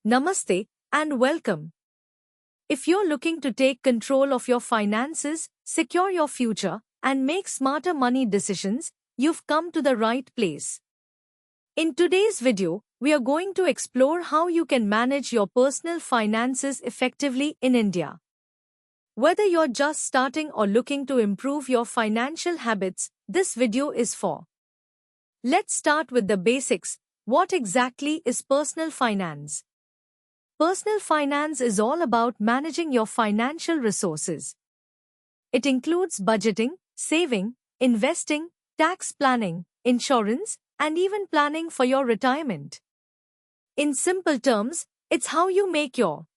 Namaste and welcome. If you're looking to take control of your finances, secure your future, and make smarter money decisions, you've come to the right place. In today's video, we are going to explore how you can manage your personal finances effectively in India. Whether you're just starting or looking to improve your financial habits, this video is for. Let's start with the basics. What exactly is personal finance? Personal finance is all about managing your financial resources. It includes budgeting, saving, investing, tax planning, insurance, and even planning for your retirement. In simple terms, it's how you make your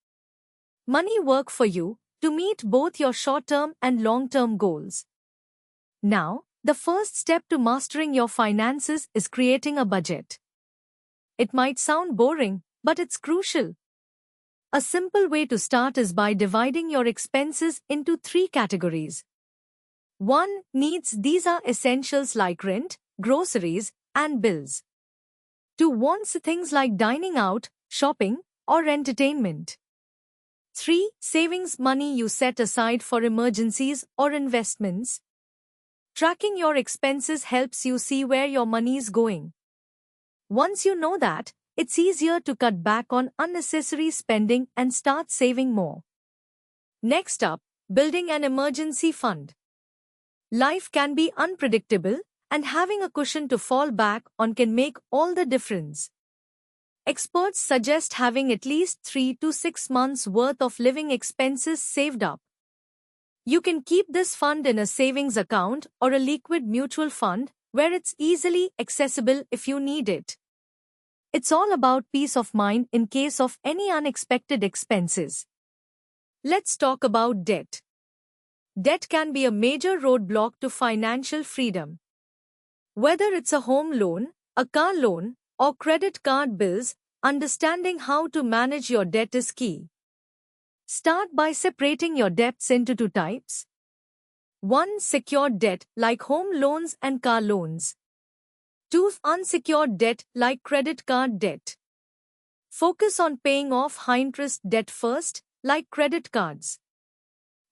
money work for you to meet both your short-term and long-term goals. Now, the first step to mastering your finances is creating a budget. It might sound boring, but it's crucial. A simple way to start is by dividing your expenses into 3 categories. 1. Needs. These are essentials like rent, groceries, and bills. 2. Wants. Things like dining out, shopping, or entertainment. 3. Savings. Money you set aside for emergencies or investments. Tracking your expenses helps you see where your money is going. Once you know that, it's easier to cut back on unnecessary spending and start saving more. Next up, building an emergency fund. Life can be unpredictable, and having a cushion to fall back on can make all the difference. Experts suggest having at least 3 to 6 months' worth of living expenses saved up. You can keep this fund in a savings account or a liquid mutual fund where it's easily accessible if you need it. It's all about peace of mind in case of any unexpected expenses. Let's talk about debt. Debt can be a major roadblock to financial freedom. Whether it's a home loan, a car loan, or credit card bills, understanding how to manage your debt is key. Start by separating your debts into 2 types. 1. Secured debt, like home loans and car loans. 2. Unsecured debt, like credit card debt. Focus on paying off high-interest debt first, like credit cards.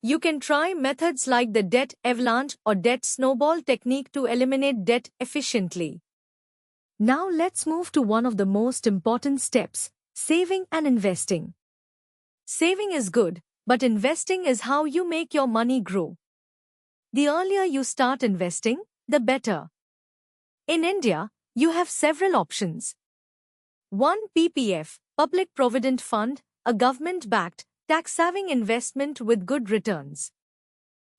You can try methods like the debt avalanche or debt snowball technique to eliminate debt efficiently. Now let's move to one of the most important steps, saving and investing. Saving is good, but investing is how you make your money grow. The earlier you start investing, the better. In India, you have several options. 1. PPF, Public Provident Fund, a government-backed, tax-saving investment with good returns.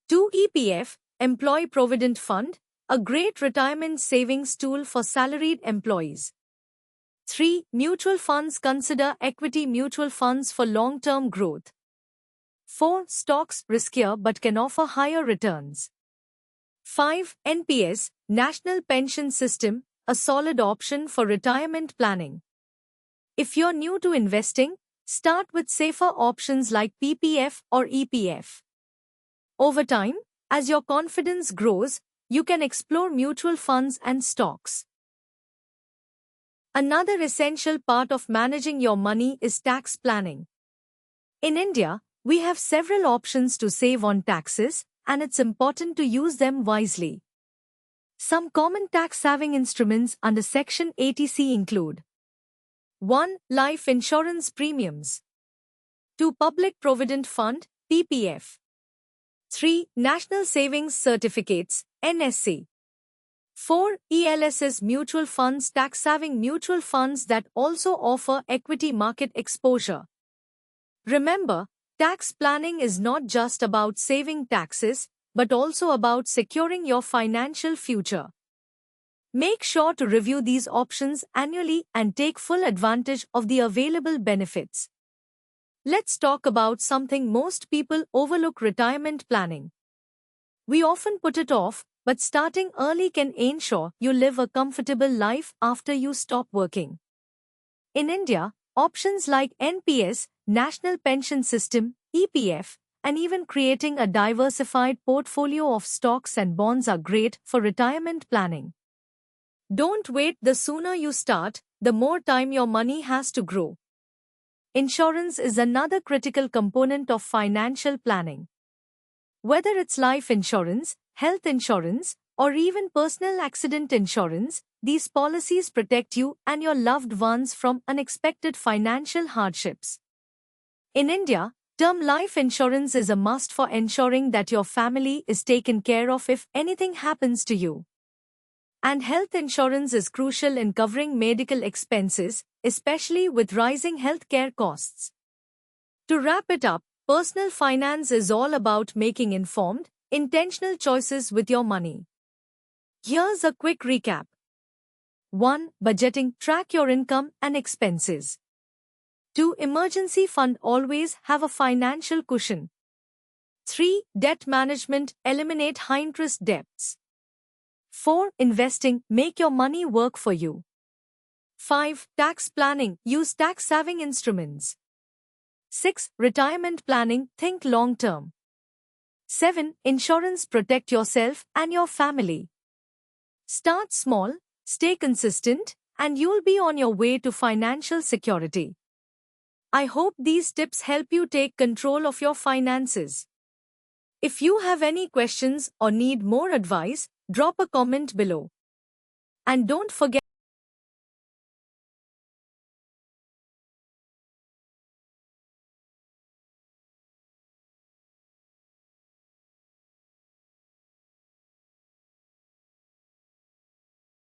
2. EPF, Employee Provident Fund, a great retirement savings tool for salaried employees. 3. Mutual funds. Consider equity mutual funds for long-term growth. 4. Stocks, riskier but can offer higher returns. 5. NPS, National Pension System, a solid option for retirement planning. If you're new to investing, start with safer options like PPF or EPF. Over time, as your confidence grows, you can explore mutual funds and stocks. Another essential part of managing your money is tax planning. In India, we have several options to save on taxes, and it's important to use them wisely. Some common tax-saving instruments under Section 80C include 1. Life insurance premiums. 2. Public Provident Fund, PPF. 3. National Savings Certificates, NSC. 4. ELSS mutual funds. Tax-saving mutual funds that also offer equity market exposure. Remember, tax planning is not just about saving taxes, but also about securing your financial future. Make sure to review these options annually and take full advantage of the available benefits. Let's talk about something most people overlook: retirement planning. We often put it off, but starting early can ensure you live a comfortable life after you stop working. In India, options like NPS, National Pension System, EPF, and even creating a diversified portfolio of stocks and bonds are great for retirement planning. Don't wait. The sooner you start, the more time your money has to grow. insurance is another critical component of financial planning. Whether it's life insurance, health insurance, or even personal accident insurance, these policies protect you and your loved ones from unexpected financial hardships. In India, term life insurance is a must for ensuring that your family is taken care of if anything happens to you. And health insurance is crucial in covering medical expenses, especially with rising healthcare costs. To wrap it up, personal finance is all about making informed, intentional choices with your money. Here's a quick recap. 1. Budgeting. Track your income and expenses. 2. Emergency fund. Always have a financial cushion. 3. Debt management. Eliminate high-interest debts. 4. Investing. Make your money work for you. 5. Tax planning. Use tax-saving instruments. 6. Retirement planning. Think long-term. 7. Insurance. Protect yourself and your family. Start small, stay consistent, and you'll be on your way to financial security. I hope these tips help you take control of your finances. If you have any questions or need more advice, drop a comment below. And don't forget